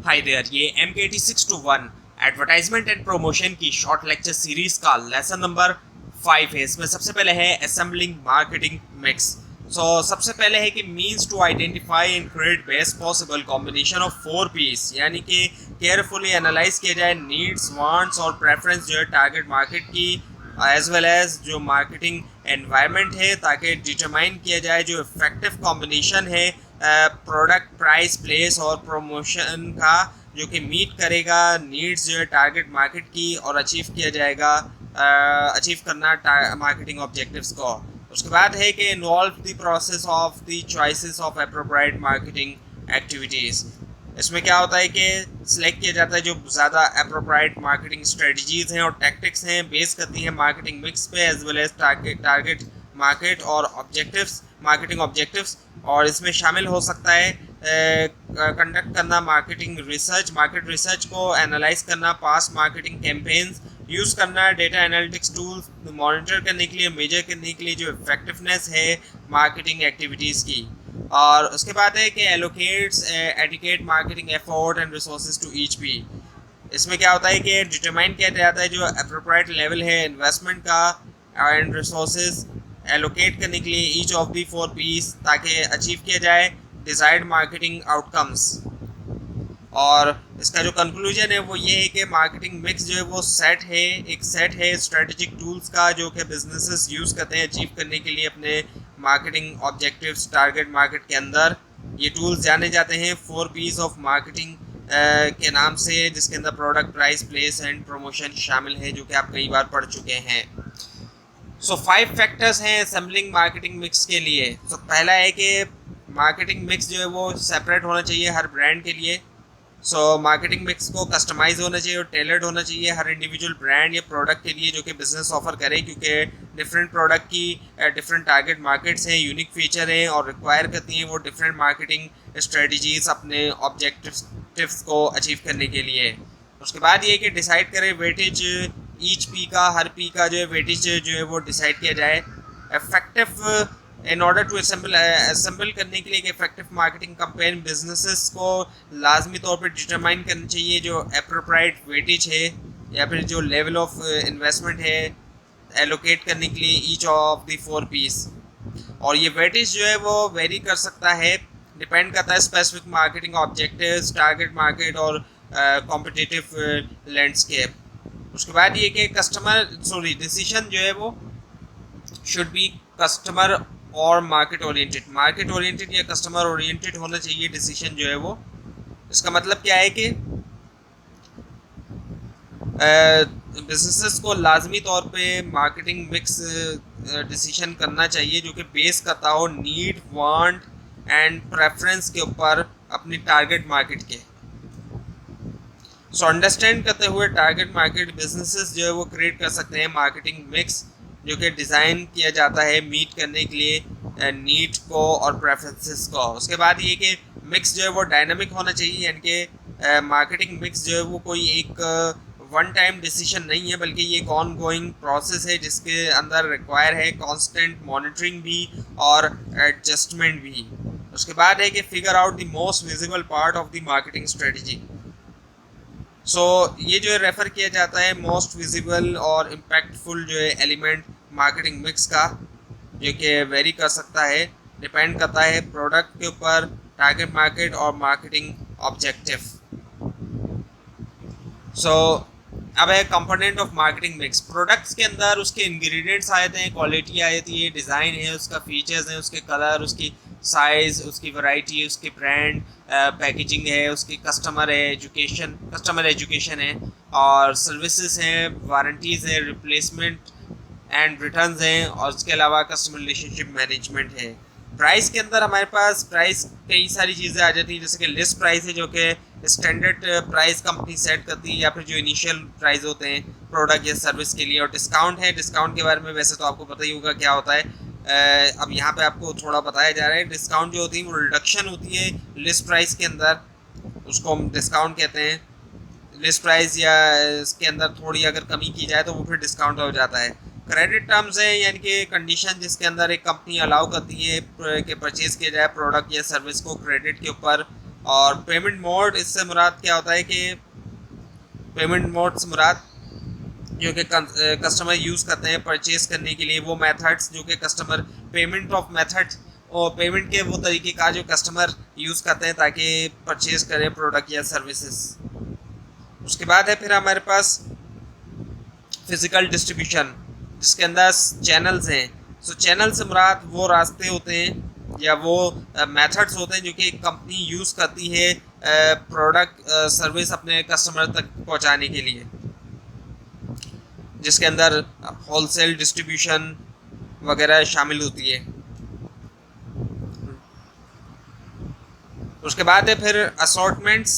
Hi there, ये MK8621 advertisement and promotion की short lecture series का लेसन नंबर 5 है। इसमें सबसे पहले है असेंबलिंग मार्केटिंग मिक्स। सबसे पहले है कि means to identify and create best possible combination of 4 piece, यानी कि केयरफुली एनालाइज किया जाए नीड्स, वांट्स और प्रेफरेंस जो है टारगेट मार्केट की, एज वेल एज जो मार्केटिंग एनवायरनमेंट है, ताकि डिटरमाइन किया जाए जो इफेक्टिव कॉम्बिनेशन है प्रोडक्ट, प्राइस, प्लेस और प्रमोशन का, जो कि मीट करेगा नीड्स जो है टारगेट मार्केट की और अचीव किया जाएगा, अचीव करना मार्केटिंग ऑब्जेक्टिव्स को। उसके बाद है कि involve the process of the choices of appropriate marketing activities. इसमें क्या होता है कि सिलेक्ट किया जाता है जो ज़्यादा एप्रोप्रिएट मार्केटिंग स्ट्रेटजीज हैं और टैक्टिक्स हैं, बेस करती है मार्केटिंग मिक्स पे, as well as target market और ऑब्जेक्टिव्स, मार्केटिंग ऑब्जेक्टिव्स। और इसमें शामिल हो सकता है कंडक्ट करना मार्केटिंग रिसर्च, मार्केट रिसर्च को एनालाइज करना, पास्ट मार्केटिंग कैंपेन्स यूज़ करना, डेटा एनालिटिक्स टूल्स मॉनिटर करने के लिए, मेजर करने के लिए जो इफेक्टिवनेस है मार्केटिंग एक्टिविटीज़ की। और उसके बाद है कि allocates adequate marketing effort and resources to each P. इसमें क्या होता है कि डिटरमाइन किया जाता है जो अप्रोप्रिएट लेवल है इन्वेस्टमेंट का एंड रिसोर्सेज एलोकेट करने के लिए ईच ऑफ दी 4 पीस, ताकि अचीव किया जाए डिजायर्ड मार्केटिंग आउटकम्स। और इसका जो कंक्लूजन है वो ये है कि मार्केटिंग मिक्स जो है वो एक सेट है स्ट्रेटेजिक टूल्स का, जो कि बिजनेसेस यूज़ करते हैं अचीव करने के लिए अपने मार्केटिंग ऑब्जेक्टिव्स टारगेट मार्केट के अंदर। ये टूल्स जाने जाते हैं 4 पीस ऑफ मार्केटिंग के नाम से, जिसके अंदर product, price, place and promotion शामिल है, जो कि आप कई बार पढ़ चुके हैं। 5 फैक्टर्स हैं असेंबलिंग मार्केटिंग मिक्स के लिए। पहला है कि मार्केटिंग मिक्स जो है वो सेपरेट होना चाहिए हर ब्रांड के लिए। मार्केटिंग मिक्स को कस्टमाइज होना चाहिए और टेलर्ड होना चाहिए हर इंडिविजुअल ब्रांड या प्रोडक्ट के लिए जो कि बिजनेस ऑफर करे, क्योंकि डिफरेंट प्रोडक्ट की डिफरेंट टारगेट मार्केट्स हैं, यूनिक फीचर हैं और रिक्वायर करती हैं वो डिफरेंट मार्केटिंग स्ट्रेटजीज अपने ऑब्जेक्टिव्स को अचीव करने के लिए। उसके बाद ये कि डिसाइड करें वेटेज ईच पी का, हर पी का जो है वेटेज जो है वो डिसाइड किया जाए। Effective in order to assemble करने के लिए एक इफेक्टिव मार्केटिंग कैंपेन बिजनेसेस को लाजमी तौर पर डिटरमाइन करना चाहिए जो एप्रोप्रिएट वेटेज है या फिर जो लेवल ऑफ इन्वेस्टमेंट है एलोकेट करने के लिए ईच ऑफ द 4 पीस। और ये वेटेज जो है वो वेरी कर सकता है, डिपेंड करता है specific marketing objectives, target market और कॉम्पिटिटिव लैंडस्केप। उसके बाद ये कि डिसीजन जो है वो शुड बी कस्टमर और मार्केट ओरिएंटेड या कस्टमर ओरिएंटेड होना चाहिए डिसीजन जो है वो। इसका मतलब क्या है कि बिजनेसेस को लाजमी तौर पे मार्केटिंग मिक्स डिसीजन करना चाहिए जो कि बेस करता हो नीड, वांट एंड प्रेफरेंस के ऊपर अपनी टारगेट मार्केट के। अंडरस्टैंड करते हुए टारगेट मार्केट बिजनेसेस जो है वो क्रिएट कर सकते हैं मार्केटिंग मिक्स जो कि डिज़ाइन किया जाता है मीट करने के लिए नीड को और प्रेफरेंसेस को। उसके बाद ये कि मिक्स जो है वो डायनामिक होना चाहिए, यानी कि मार्केटिंग मिक्स जो है वो कोई एक वन टाइम डिसीजन नहीं है, बल्कि ये एक ऑन गोइंग प्रोसेस है जिसके अंदर रिक्वायर है कांस्टेंट मॉनिटरिंग भी और एडजस्टमेंट भी। उसके बाद है कि figure out the most visible part of the marketing strategy. ये जो है रेफ़र किया जाता है मोस्ट विजिबल और इम्पैक्टफुल जो है एलिमेंट मार्केटिंग मिक्स का, जो कि वेरी कर सकता है, डिपेंड करता है प्रोडक्ट के ऊपर, टारगेट मार्केट और मार्केटिंग ऑब्जेक्टिव। अब है component of marketing mix. Products के अंदर उसके इंग्रेडिएंट्स आ जाते हैं, क्वालिटी आ जाती है, डिज़ाइन है, उसका फीचर्स हैं, उसके कलर, उसकी साइज़, उसकी वैरायटी, उसकी ब्रांड, पैकेजिंग है, उसकी कस्टमर एजुकेशन है और सर्विसेज हैं, वारंटीज़ हैं, रिप्लेसमेंट एंड रिटर्न्स हैं और उसके अलावा कस्टमर रिलेशनशिप मैनेजमेंट है। प्राइस के अंदर हमारे पास प्राइस कई सारी चीज़ें आ जाती हैं, जैसे कि लिस्ट प्राइस है जो कि स्टैंडर्ड प्राइस कंपनी सेट करती है या फिर जो इनिशियल प्राइस होते हैं प्रोडक्ट या सर्विस के लिए। और डिस्काउंट है, डिस्काउंट के बारे में वैसे तो आपको पता ही होगा क्या होता है, अब यहाँ पे आपको थोड़ा बताया जा रहा है। डिस्काउंट जो होती है वो रिडक्शन होती है लिस्ट प्राइस के अंदर, उसको हम डिस्काउंट कहते हैं। लिस्ट प्राइस या इसके अंदर थोड़ी अगर कमी की जाए तो वो फिर डिस्काउंट हो जाता है। क्रेडिट टर्म्स है, यानी कि कंडीशन जिसके अंदर एक कंपनी अलाउ करती है कि परचेज किया जाए प्रोडक्ट या सर्विस को क्रेडिट के ऊपर, और पेमेंट मोड, इससे मुराद क्या होता है कि पेमेंट मोड से मुराद जो कि कस्टमर यूज़ करते हैं परचेज करने के लिए वो मेथड्स जो कि कस्टमर पेमेंट ऑफ मेथड और पेमेंट के वो तरीके का जो कस्टमर यूज़ करते हैं ताकि परचेज करें प्रोडक्ट या सर्विसेज। उसके बाद है फिर हमारे पास फिज़िकल डिस्ट्रीब्यूशन, जिसके अंदर चैनल्स हैं। सो चैनल से मुराद वो रास्ते होते हैं या वो मेथड्स होते हैं जो कि कंपनी यूज़ करती है प्रोडक्ट सर्विस अपने कस्टमर तक पहुंचाने के लिए, जिसके अंदर होलसेल डिस्ट्रीब्यूशन वगैरह शामिल होती है। उसके बाद है फिर असॉर्टमेंट्स।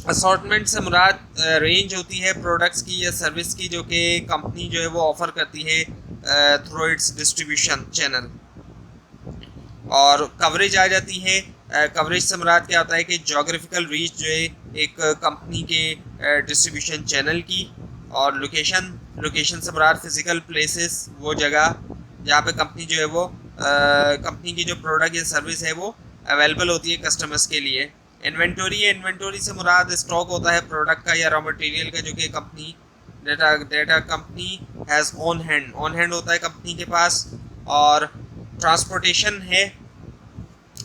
असॉर्टमेंट से मुराद रेंज होती है प्रोडक्ट्स की या सर्विस की जो कि कंपनी जो है वो ऑफ़र करती है थ्रू इट्स डिस्ट्रीब्यूशन चैनल। और कवरेज आ जाती है। कवरेज से मुराद क्या होता है कि जोग्राफिकल रीच जो है एक कंपनी के डिस्ट्रीब्यूशन चैनल की। और लोकेशन से मुराद फिज़िकल प्लेसेस, वो जगह जहाँ पे कंपनी जो है वो कंपनी की जो प्रोडक्ट या सर्विस है वो अवेलेबल होती है कस्टमर्स के लिए। इन्वेंटोरी से मुराद स्टॉक होता है प्रोडक्ट का या रॉ मटेरियल का जो कि company data company has on hand होता है कंपनी के पास। और ट्रांसपोर्टेशन है,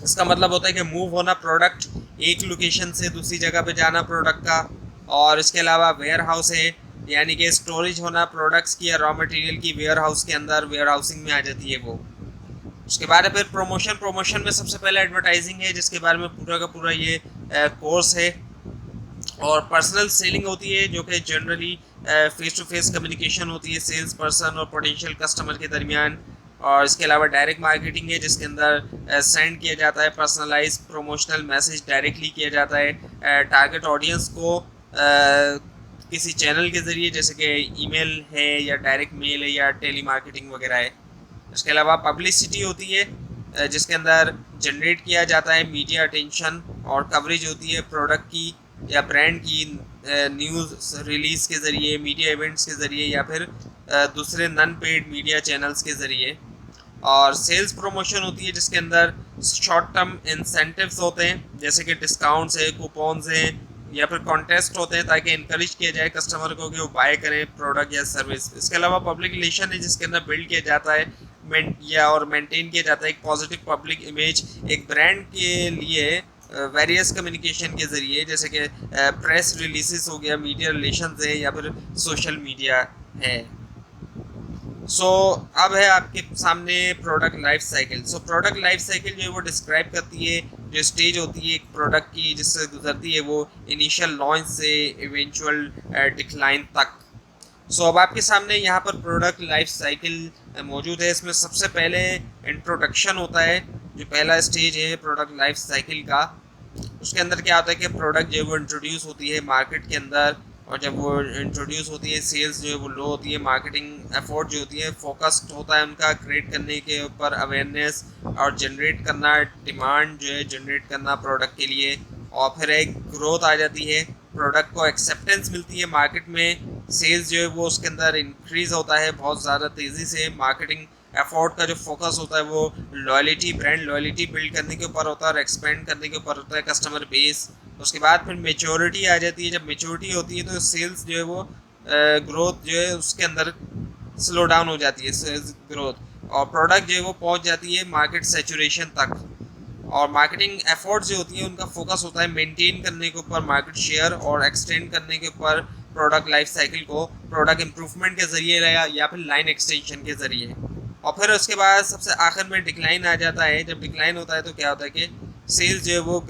इसका मतलब होता है कि मूव होना प्रोडक्ट एक लोकेशन से दूसरी जगह पे जाना प्रोडक्ट का। और इसके अलावा वेयर हाउस है, यानी कि स्टोरेज होना प्रोडक्ट्स की या रॉ मटेरियल की वेयर हाउस के अंदर, वेयर हाउसिंग में आ जाती है वो। उसके बाद है फिर प्रमोशन में सबसे पहले एडवर्टाइजिंग है, जिसके बारे में पूरा का पूरा ये कोर्स है। और पर्सनल सेलिंग होती है जो कि generally face to face communication होती है सेल्स पर्सन और पोटेंशियल कस्टमर के दरमियान। और इसके अलावा डायरेक्ट मार्केटिंग है, जिसके अंदर सेंड किया जाता है पर्सनलाइज प्रमोशनल मैसेज, डायरेक्टली किया जाता है टारगेट ऑडियंस को किसी चैनल के ज़रिए, जैसे कि ईमेल है या डायरेक्ट मेल है या टेली मार्केटिंग वगैरह है। इसके अलावा पब्लिसिटी होती है जिसके अंदर जनरेट किया जाता है मीडिया अटेंशन। और कवरेज होती है प्रोडक्ट की या ब्रांड की न्यूज़ रिलीज़ के ज़रिए, मीडिया इवेंट्स के ज़रिए या फिर दूसरे नॉन पेड मीडिया चैनल्स के ज़रिए। और सेल्स प्रमोशन होती है जिसके अंदर शॉर्ट टर्म इंसेंटिव्स होते हैं, जैसे कि डिस्काउंट्स है, कूपन्स हैं या फिर कॉन्टेस्ट होते हैं ताकि इनकरेज किया जाए कस्टमर को कि वो बाय करें प्रोडक्ट या सर्विस। इसके अलावा पब्लिक रिलेशन है, जिसके अंदर बिल्ड किया जाता है और मेंटेन किया जाता है एक पॉजिटिव पब्लिक इमेज एक ब्रांड के लिए वेरियस कम्युनिकेशन के ज़रिए, जैसे कि प्रेस रिलीजेस हो गया, मीडिया रिलेशंस है या फिर सोशल मीडिया है। अब है आपके सामने product life cycle. Product life cycle जो है वो डिस्क्राइब करती है जो स्टेज होती है एक प्रोडक्ट की जिससे गुजरती है वो इनिशियल लॉन्च से इवेंचुअल डिक्लाइन तक। अब आपके सामने यहाँ पर प्रोडक्ट लाइफ साइकिल मौजूद है। इसमें सबसे पहले इंट्रोडक्शन होता है, जो पहला स्टेज है प्रोडक्ट लाइफ साइकिल का। उसके अंदर क्या होता है कि प्रोडक्ट जो है वो इंट्रोड्यूस होती है मार्केट के अंदर, और जब वो इंट्रोड्यूस होती है सेल्स जो है वो लो होती है, मार्केटिंग एफर्ट जो होती है फोकस्ड होता है उनका क्रिएट करने के ऊपर अवेयरनेस और जनरेट करना, डिमांड जो है जनरेट करना प्रोडक्ट के लिए। और फिर एक ग्रोथ आ जाती है, प्रोडक्ट को एक्सेप्टेंस मिलती है मार्केट में, सेल्स जो है वो उसके अंदर इंक्रीज़ होता है बहुत ज़्यादा तेज़ी से। मार्केटिंग एफर्ट का जो फोकस होता है वो लॉयल्टी, ब्रांड लॉयल्टी बिल्ड करने के ऊपर होता है और एक्सपेंड करने के ऊपर होता है कस्टमर बेस। उसके बाद फिर मेच्योरिटी आ जाती है। जब मेच्योरिटी होती है तो सेल्स जो है वो ग्रोथ जो है उसके अंदर स्लो डाउन हो जाती है सेल्स ग्रोथ, और प्रोडक्ट जो है वो पहुंच जाती है मार्केट सेचुरेशन तक। और मार्केटिंग एफर्ट्स जो होती हैं उनका फोकस होता है मेंटेन करने के ऊपर मार्केट शेयर और एक्सटेंड करने के ऊपर प्रोडक्ट लाइफ साइकिल को प्रोडक्ट इम्प्रूवमेंट के ज़रिए या फिर लाइन एक्सटेंशन के ज़रिए। और फिर उसके बाद सबसे आखिर में डिक्लाइन आ जाता है। जब डिक्लाइन होता है तो क्या होता है कि सेल्स जो है वो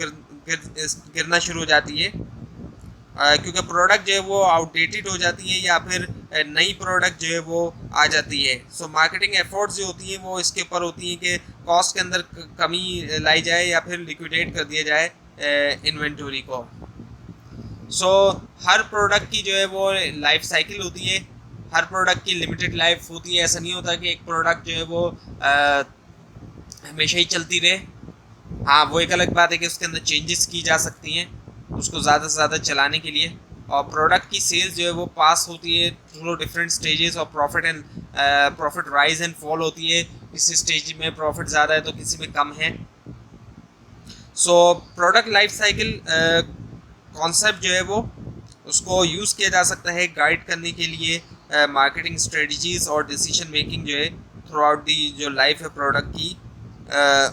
गिरना शुरू हो जाती है, क्योंकि प्रोडक्ट जो है वो आउटडेटेड हो जाती है या फिर नई प्रोडक्ट जो है वो आ जाती है। मार्केटिंग एफर्ट्स जो होती हैं वो इसके ऊपर होती हैं कि कॉस्ट के अंदर कमी लाई जाए या फिर लिक्विडेट कर दिया जाए इन्वेंटरी को। हर प्रोडक्ट की जो है वो लाइफ साइकिल होती है, हर प्रोडक्ट की लिमिटेड लाइफ होती है। ऐसा नहीं होता कि एक प्रोडक्ट जो है वो हमेशा ही चलती रहे। हाँ, वो एक अलग बात है कि उसके अंदर चेंजेस की जा सकती हैं उसको ज़्यादा से ज़्यादा चलाने के लिए। और प्रोडक्ट की सेल्स जो है वो पास होती है थ्रू डिफरेंट स्टेजेस, और प्रॉफिट राइज एंड फॉल होती है। किसी स्टेज में प्रॉफिट ज़्यादा है तो किसी में कम है। So product life cycle concept जो है वो उसको यूज़ किया जा सकता है गाइड करने के लिए मार्केटिंग स्ट्रेटजीज और डिसीजन मेकिंग जो है थ्रू आउट दी जो लाइफ है प्रोडक्ट की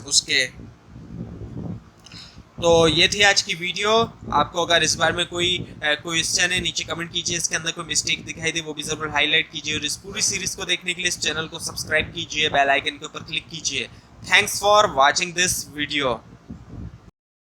उसके। तो ये थी आज की वीडियो। आपको अगर इस बार में कोई क्वेश्चन है नीचे कमेंट कीजिए, इसके अंदर कोई मिस्टेक दिखाई दे वो भी ज़रूर हाईलाइट कीजिए, और इस पूरी सीरीज को देखने के लिए इस चैनल को सब्सक्राइब कीजिए, बेल आइकन के ऊपर क्लिक कीजिए। Thanks for watching this video.